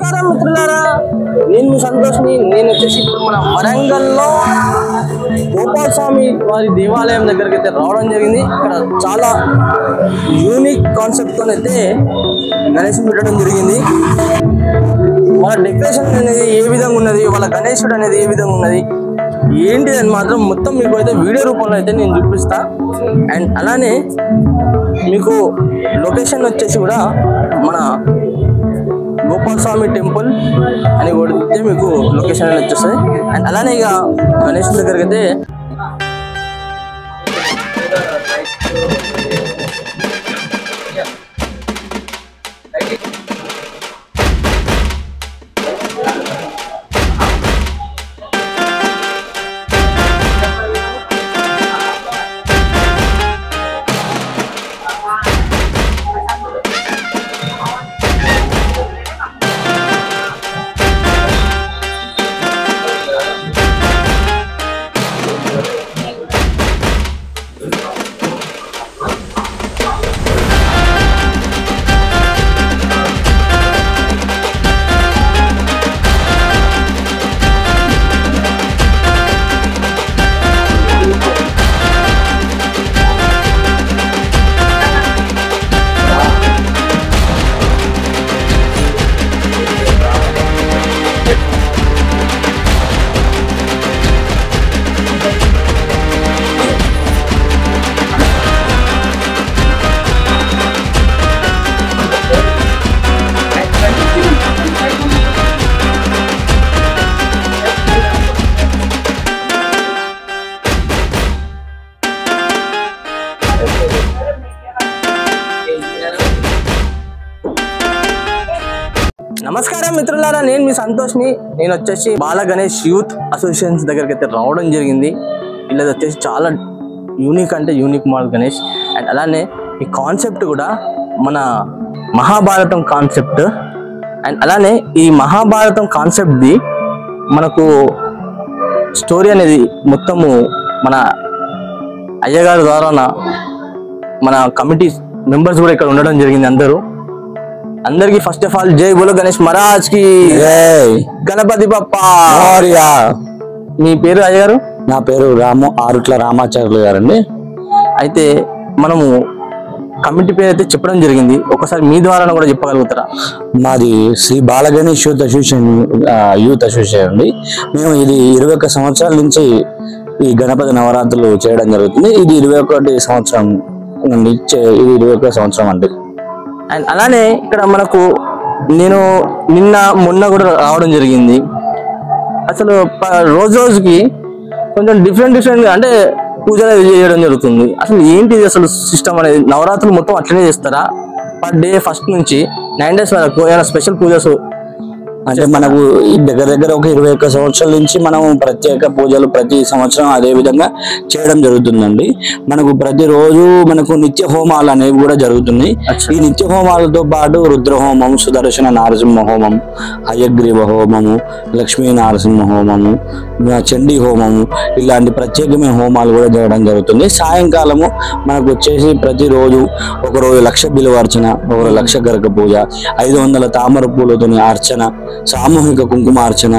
నమస్కారం మిత్రులారా, నేను మీ సంతోష్ని. నేను వచ్చేసి ఇప్పుడు మన వరంగల్లో గోపాల స్వామి వారి దేవాలయం దగ్గరికి అయితే రావడం జరిగింది. ఇక్కడ చాలా యూనిక్ కాన్సెప్ట్తో అయితే గణేశుని పెట్టడం జరిగింది. వాళ్ళ డెకరేషన్ అనేది ఏ విధంగా ఉన్నది, వాళ్ళ గణేశుడు అనేది ఏ విధంగా ఉన్నది ఏంటి అని మాత్రం మొత్తం మీకు అయితే వీడియో రూపంలో అయితే నేను చూపిస్తా. అండ్ అలానే మీకు లొకేషన్ వచ్చేసి కూడా మన గోపాల స్వామి టెంపుల్ అని కొడితే మీకు లొకేషన్ అనేది వచ్చేస్తుంది. అండ్ అలానే ఇక గణేష్ దగ్గరికి అయితే నమస్కారం మిత్రులారా, నేను మీ సంతోష్ని. నేను వచ్చేసి బాల గణేష్ యూత్ అసోసియేషన్స్ దగ్గరికి అయితే రావడం జరిగింది. వీళ్ళది వచ్చేసి చాలా యూనిక్ అంటే యూనిక్ మోడల్ గణేష్. అండ్ అలానే ఈ కాన్సెప్ట్ కూడా మన మహాభారతం కాన్సెప్ట్. అండ్ అలానే ఈ మహాభారతం కాన్సెప్ట్ది మనకు స్టోరీ అనేది మొత్తము మన అయ్యగారి ద్వారా మన కమిటీ మెంబర్స్ కూడా ఇక్కడ ఉండడం జరిగింది. అందరికి ఫస్ట్ ఆఫ్ ఆల్ జై బోలో గణేష్ మహారాజ్ కి జై, గణపతి బప్పా. మీ పేరు అయ్యగారు? నా పేరు ఆరుట్ల రామాచార్యులు గారండి. అయితే మనము కమిటీ పేరు అయితే చెప్పడం జరిగింది, ఒకసారి మీ ద్వారా కూడా చెప్పగలుగుతారా? మాది శ్రీ బాల గణేష్ యూత్ అసోసియేషన్ అండి. మేము ఇది 21 సంవత్సరాల నుంచి ఈ గణపతి నవరాత్రులు చేయడం జరుగుతుంది. ఇది 21 సంవత్సరం నుండి ఇది 21 సంవత్సరం అండి. అండ్ అలానే ఇక్కడ మనకు నేను మొన్న కూడా రావడం జరిగింది. అసలు రోజుకి కొంచెం డిఫరెంట్గా అంటే పూజలు చేయడం జరుగుతుంది. అసలు ఏంటిది అసలు సిస్టమ్ అనేది? నవరాత్రులు మొత్తం అట్లనే చేస్తారా? పర్ డే ఫస్ట్ నుంచి 9 days వరకు ఏమైనా స్పెషల్ పూజలు? అంటే మనకు దగ్గర ఒక 21 సంవత్సరాల నుంచి మనం ప్రత్యేక పూజలు ప్రతి సంవత్సరం అదే విధంగా చేయడం జరుగుతుందండి. మనకు ప్రతిరోజు మనకు నిత్య హోమాలు అనేవి కూడా జరుగుతున్నాయి. ఈ నిత్య హోమాలతో పాటు రుద్ర హోమం, సుదర్శన నారసింహ హోమం, హయగ్రీవ హోమము, లక్ష్మీ నరసింహ హోమము, చండీ హోమము, ఇలాంటి ప్రత్యేకమైన హోమాలు కూడా చేయడం జరుగుతుంది. సాయంకాలము మనకు వచ్చేసి ప్రతిరోజు ఒకరోజు 1,00,000 బిల్వార్చన, ఒకరోజు 1,00,000 గరక పూజ, 500 తామర పూలతోని అర్చన, సామూహిక కుంకుమార్చన,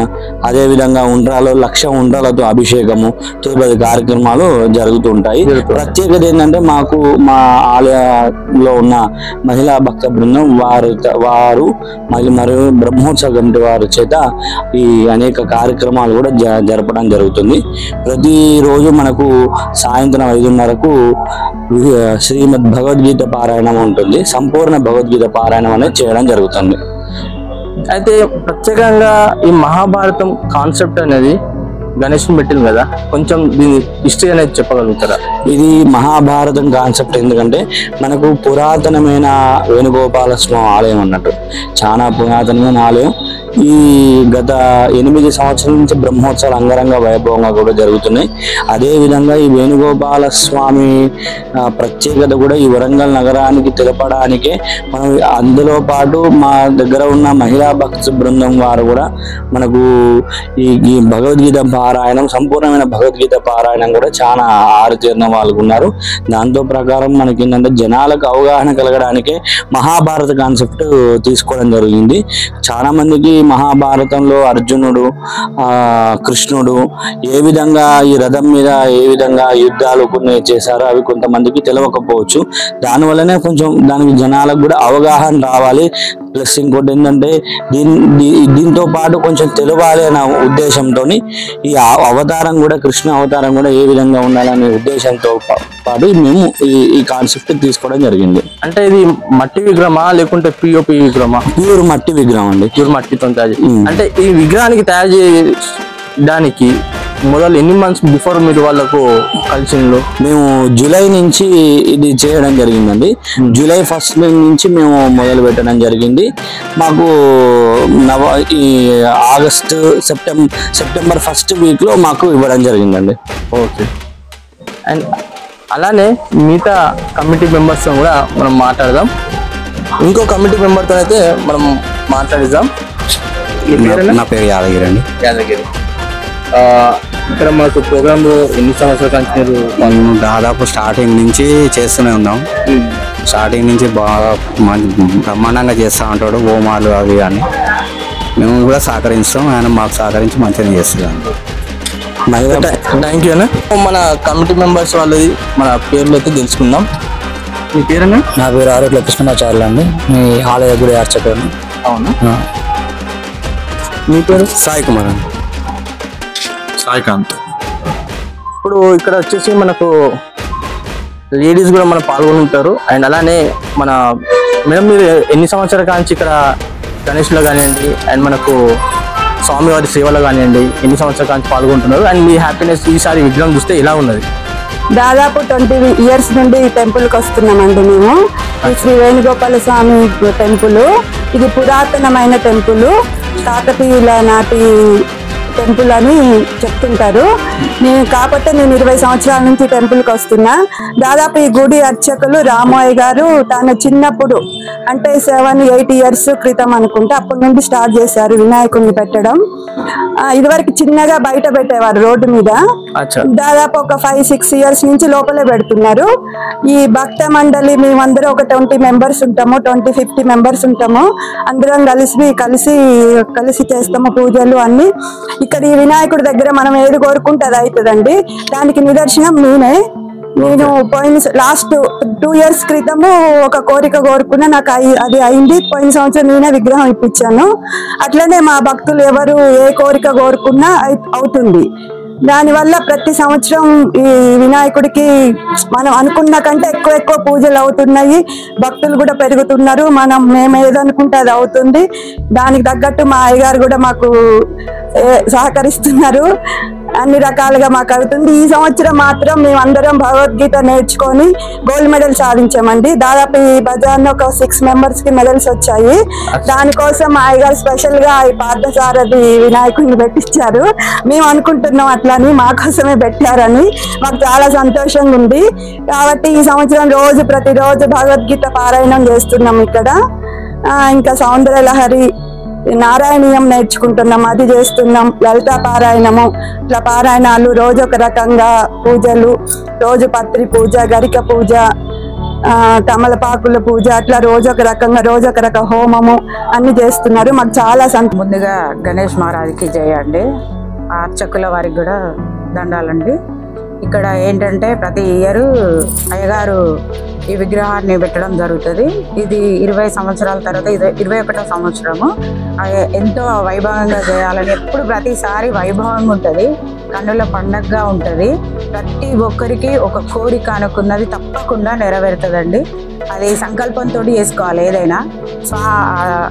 అదేవిధంగా 1,00,000 ఉండ్రాలతో అభిషేకము, తదుపరి కార్యక్రమాలు జరుగుతుంటాయి. ప్రత్యేకత ఏంటంటే మాకు మా ఆలయంలో ఉన్న మహిళా భక్త బృందం వారు మరియు బ్రహ్మోత్సవ కమిటీ వారి చేత ఈ అనేక కార్యక్రమాలు కూడా జరపడం జరుగుతుంది. ప్రతిరోజు మనకు సాయంత్రం 5:30కు శ్రీమద్ భగవద్గీత పారాయణం ఉంటుంది. సంపూర్ణ భగవద్గీత పారాయణం అనేది చేయడం జరుగుతుంది. అయితే ప్రత్యేకంగా ఈ మహాభారతం కాన్సెప్ట్ అనేది గణేశుని పెట్టింది కదా, కొంచెం దీని హిస్టరీ అనేది చెప్పగలుగుతారా? ఇది మహాభారతం కాన్సెప్ట్ ఎందుకంటే మనకు పురాతనమైన వేణుగోపాల స్వామి ఆలయం అన్నట్టు, చాలా పురాతనమైన ఆలయం. ఈ గత 8 సంవత్సరాల నుంచి బ్రహ్మోత్సవాలు అంగరంగ వైభవంగా కూడా జరుగుతున్నాయి. అదేవిధంగా ఈ వేణుగోపాల స్వామి ప్రత్యేకత కూడా ఈ వరంగల్ నగరానికి తెలపడానికే మనం అందులో పాటు మా దగ్గర ఉన్న మహిళా భక్త బృందం వారు కూడా మనకు ఈ భగవద్గీత పారాయణం, సంపూర్ణమైన భగవద్గీత పారాయణం కూడా చాలా ఆరుతీర్ణ వాళ్ళు ఉన్నారు. దాంతో ప్రకారం మనకి ఏంటంటే జనాలకు అవగాహన కలగడానికే మహాభారత కాన్సెప్ట్ తీసుకోవడం జరిగింది. చాలా మందికి మహాభారతంలో అర్జునుడు, కృష్ణుడు ఏ విధంగా ఈ రథం మీద ఏ విధంగా యుద్ధాలు కొన్ని చేశారో అవి కొంతమందికి తెలియకపోవచ్చు. దానివల్లనే కొంచెం దానికి జనాలకు కూడా అవగాహన రావాలి. ప్లస్ ఇంకోటి ఏంటంటే దీంతో పాటు కొంచెం తెలియాలి అనే ఉద్దేశంతో ఈ అవతారం కూడా, కృష్ణ అవతారం కూడా ఏ విధంగా ఉండాలనే ఉద్దేశంతో పాటు మేము ఈ కాన్సెప్ట్ తీసుకోవడం జరిగింది. అంటే ఇది మట్టి విగ్రహమా లేకుంటే పిఓపి విగ్రహమా? ప్యూర్ మట్టి విగ్రహం అండి. ప్యూర్ మట్టితో తయారు. అంటే ఈ విగ్రహానికి తయారు చేయడానికి మొదలు ఎన్ని మంత్స్ బిఫోర్ మీరు వాళ్ళకు కలిసిండ్రు? మేము జూలై నుంచి ఇది చేయడం జరిగిందండి. జూలై 1st నుంచి మేము మొదలు పెట్టడం జరిగింది. మాకు ఈ ఆగస్టు సెప్టెంబర్ 1st వీక్లో మాకు ఇవ్వడం జరిగిందండి. ఓకే. అండ్ అలానే మిగతా కమిటీ మెంబర్స్తో కూడా మనం మాట్లాడదాం. ఇంకో కమిటీ మెంబర్తో అయితే మనం మాట్లాడిద్దాం. నా పేరు యాదగిరి అండి. యాదగిరి. ఇక్కడ మాకు ప్రోగ్రామ్ ఎన్ని సంవత్సరాల నుంచి? మేము దాదాపు స్టార్టింగ్ నుంచి చేస్తూనే ఉన్నాం. స్టార్టింగ్ నుంచి బాగా బ్రహ్మాండంగా చేస్తూ ఉంటాడు హోమాలు అవి అని. మేము కూడా సహకరిస్తాం, ఆయన మాకు సహకరించి మంచిగా చేస్తున్నాం. థ్యాంక్ యూ అన్న. మన కమిటీ మెంబర్స్ వాళ్ళది మన పేర్లు అయితే తెలుసుకుందాం. మీ పేరన్నా? నా పేరు ఆరోగ్య కృష్ణమాచార్యులు అండి. మీ ఆలయ గుడి అర్చకుడు. అవునా? మీ పేరు? సాయి కుమార్ అండి. సాయికాంత్. ఇప్పుడు ఇక్కడ వచ్చేసి మనకు లేడీస్ కూడా మనం పాల్గొని ఉంటారు. అండ్ అలానే మన మేడం మీరు ఎన్ని సంవత్సరాల కాంచి ఇక్కడ గణేష్లో కానివ్వండి అండ్ మనకు స్వామివారి సేవలో కానివ్వండి ఎన్ని సంవత్సరాల కాంచి పాల్గొంటున్నారు? అండ్ మీ హ్యాపీనెస్ ఈసారి విగ్రహం చూస్తే ఎలా ఉన్నది? దాదాపు 20 years నుండి ఈ టెంపుల్కి వస్తున్నామండి మేము. శ్రీ వేణుగోపాల స్వామి టెంపుల్ ఇది పురాతనమైన టెంపుల్, కాకతీయుల నాటి టెంపుల్ అని చెప్తుంటారు. కాకపోతే నేను 20 సంవత్సరాల నుంచి టెంపుల్కి వస్తున్నా. దాదాపు ఈ గుడి అర్చకులు రామోయ్య గారు తను చిన్నప్పుడు అంటే 7-8 years క్రితం అనుకుంటే అప్పటి నుండి స్టార్ట్ చేశారు వినాయకుడిని పెట్టడం. ఇదివరకు చిన్నగా బయట పెట్టేవారు రోడ్డు మీద. దాదాపు ఒక 5-6 years నుంచి లోపలే పెడుతున్నారు. ఈ భక్త మండలి మేమందరం ఒక 20 members ఉంటాము, 20-50 members ఉంటాము. అందరం కలిసి చేస్తాము పూజలు అన్ని. ఇక్కడ ఈ వినాయకుడి దగ్గర మనం ఏది కోరుకుంటే అది అవుతుందండి. దానికి నిదర్శనం నేను పోయిన లాస్ట్ 2 years క్రితము ఒక కోరిక కోరుకున్నా, నాకు అది అయింది. పోయిన సంవత్సరం నేనే విగ్రహం ఇప్పించాను. అట్లనే మా భక్తులు ఎవరు ఏ కోరిక కోరుకున్నా అవుతుంది. దానివల్ల ప్రతి సంవత్సరం ఈ వినాయకుడికి మనం అనుకున్న కంటే ఎక్కువ పూజలు అవుతున్నాయి. భక్తులు కూడా పెరుగుతున్నారు. మేము ఏదనుకుంటే అది అవుతుంది. దానికి తగ్గట్టు మా అయ్యగారు కూడా మాకు సహకరిస్తున్నారు. అన్ని రకాలుగా మాకు అవుతుంది. ఈ సంవత్సరం మాత్రం మేమందరం భగవద్గీత నేర్చుకొని గోల్డ్ మెడల్ సాధించామండి. దాదాపు ఈ బజార్లో ఒక 6 members కి మెడల్స్ వచ్చాయి. దానికోసం మా అయ్యగారు స్పెషల్ గా ఈ పార్థసారథి వినాయకుడిని పెట్టించారు. మేము అనుకుంటున్నాం అట్లని మా కోసమే పెట్టారని. మాకు చాలా సంతోషంగా ఉంది. కాబట్టి ఈ సంవత్సరం ప్రతిరోజు భగవద్గీత పారాయణం చేస్తున్నాం ఇక్కడ. ఇంకా సౌందర్య లహరి నారాయణీయం నేర్చుకుంటున్నాం, అది చేస్తున్నాం. లలితా పారాయణము, ఇట్లా పారాయణాలు రోజు ఒక రకంగా పూజలు, రోజు పత్రి పూజ, గరిక పూజ, తమలపాకుల పూజ, అట్లా రోజొక రక హోమము అన్ని చేస్తున్నారు. మాకు చాలా ముందుగా గణేష్ మహారాజ్కి చేయండి, అర్చకుల వారికి కూడా దండాలండి. ఇక్కడ ఏంటంటే ప్రతి ఇయర్ అయ్యగారు ఈ విగ్రహాన్ని పెట్టడం జరుగుతుంది. ఇది 20 సంవత్సరాల తర్వాత 21వ సంవత్సరము. ఎంతో వైభవంగా చేయాలని ఎప్పుడు ప్రతిసారి వైభవంగా ఉంటుంది, కన్నుల పండగగా ఉంటుంది. ప్రతి ఒక్కరికి ఒక కోరిక అనుకున్నది తప్పకుండా నెరవేరుతుందండి. అది సంకల్పంతో చేసుకోవాలి ఏదైనా.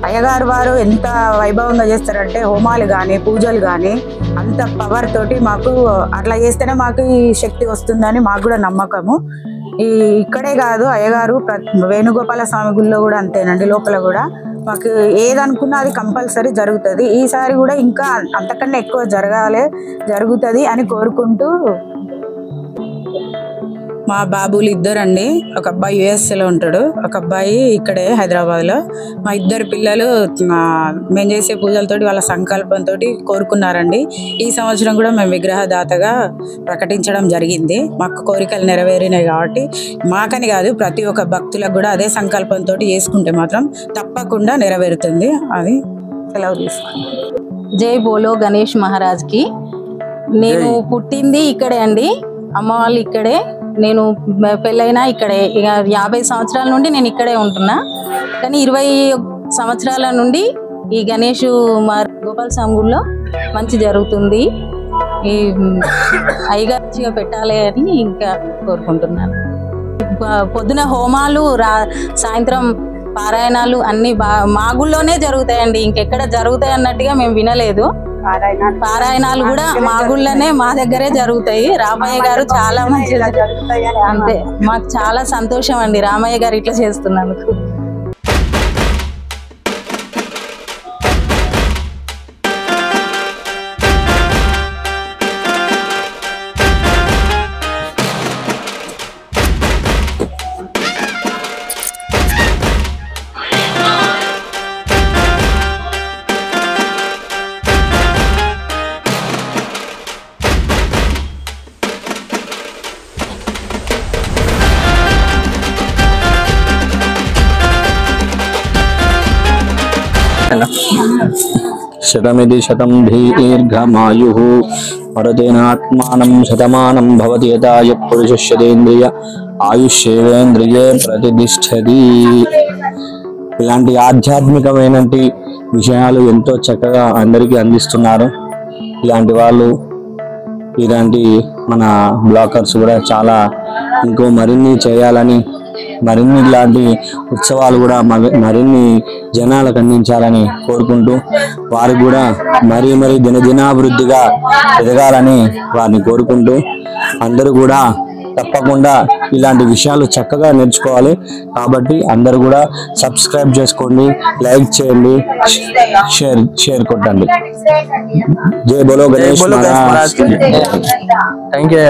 అయ్యగారు వారు ఎంత వైభవంగా చేస్తారంటే హోమాలు కానీ పూజలు కానీ అంత పవర్ తోటి మాకు అట్లా చేస్తేనే మాకు ఈ శక్తి వస్తుందని మాకు కూడా నమ్మకము. ఇక్కడే కాదు, అయ్యగారు వేణుగోపాల స్వామి గుళ్ళో కూడా అంతేనండి. లోపల కూడా మాకు ఏదనుకున్నా అది కంపల్సరీ జరుగుతుంది. ఈసారి కూడా ఇంకా అంతకన్నా ఎక్కువ జరుగుతుంది అని కోరుకుంటూ. మా బాబులు ఇద్దరండి, ఒక అబ్బాయి యుఎస్ఏలో ఉంటాడు, ఒక అబ్బాయి ఇక్కడే హైదరాబాద్లో. మా ఇద్దరు పిల్లలు మేము చేసే పూజలతోటి వాళ్ళ సంకల్పంతో కోరుకున్నారండి. ఈ సంవత్సరం కూడా మేము విగ్రహదాతగా ప్రకటించడం జరిగింది. మాకు కోరికలు నెరవేరినాయి కాబట్టి మాకని కాదు, ప్రతి ఒక్క భక్తులకు కూడా అదే సంకల్పంతో చేసుకుంటే మాత్రం తప్పకుండా నెరవేరుతుంది. అది సెలవు తీసుకున్నాం. జై బోలో గణేష్ మహారాజ్కి. నేను పుట్టింది ఇక్కడే అండి, అమ్మ వాళ్ళు ఇక్కడే, నేను పెళ్ళైనా ఇక్కడే. ఇక 50 సంవత్సరాల నుండి నేను ఇక్కడే ఉంటున్నా. కానీ 20 సంవత్సరాల నుండి ఈ గణేష్ గోపాల స్వామి గుడిలో మంచి జరుగుతుంది. ఈ ఐగాచిగా పెట్టాలి అని ఇంకా కోరుకుంటున్నాను. పొద్దున హోమాలు, సాయంత్రం పారాయణాలు అన్ని మా గుళ్ళోనే జరుగుతాయండి, ఇంకెక్కడ జరుగుతాయి అన్నట్టుగా మేము వినలేదు. పారాయణాలు కూడా మా గుళ్ళనే, మా దగ్గరే జరుగుతాయి. రామయ్య గారు చాలా మంచిగా అంతే, మాకు చాలా సంతోషం అండి రామయ్య గారు ఇట్లా చేస్తున్నందుకు. శతమిది శతం దీర్ఘమాయు వరదేనాత్మానం శతమానం భవతి యథాయ పురుషేంద్రియ ఆయుష్యేంద్రియే ప్రతిష్టతి. ఇలాంటి ఆధ్యాత్మికమైన విషయాలు ఎంతో చక్కగా అందరికీ అందిస్తున్నారు. ఇలాంటి వాళ్ళు, ఇలాంటి మన బ్లాకర్స్ కూడా చాలా ఇంకో మరిన్ని చేయాలని, మరిన్ని ఇలాంటి ఉత్సవాలు కూడా మరిన్ని జనాలకు అందించాలని కోరుకుంటూ, వారికి కూడా మరీ దినదినాభివృద్ధిగా ఎదగాలని వారిని కోరుకుంటూ, అందరూ కూడా తప్పకుండా ఇలాంటి విషయాలు చక్కగా నేర్చుకోవాలి. కాబట్టి అందరూ కూడా సబ్స్క్రైబ్ చేసుకోండి, లైక్ చేయండి, షేర్ కొట్టండి. జై బోలో గణేష్ మహారాజ్. Thank you.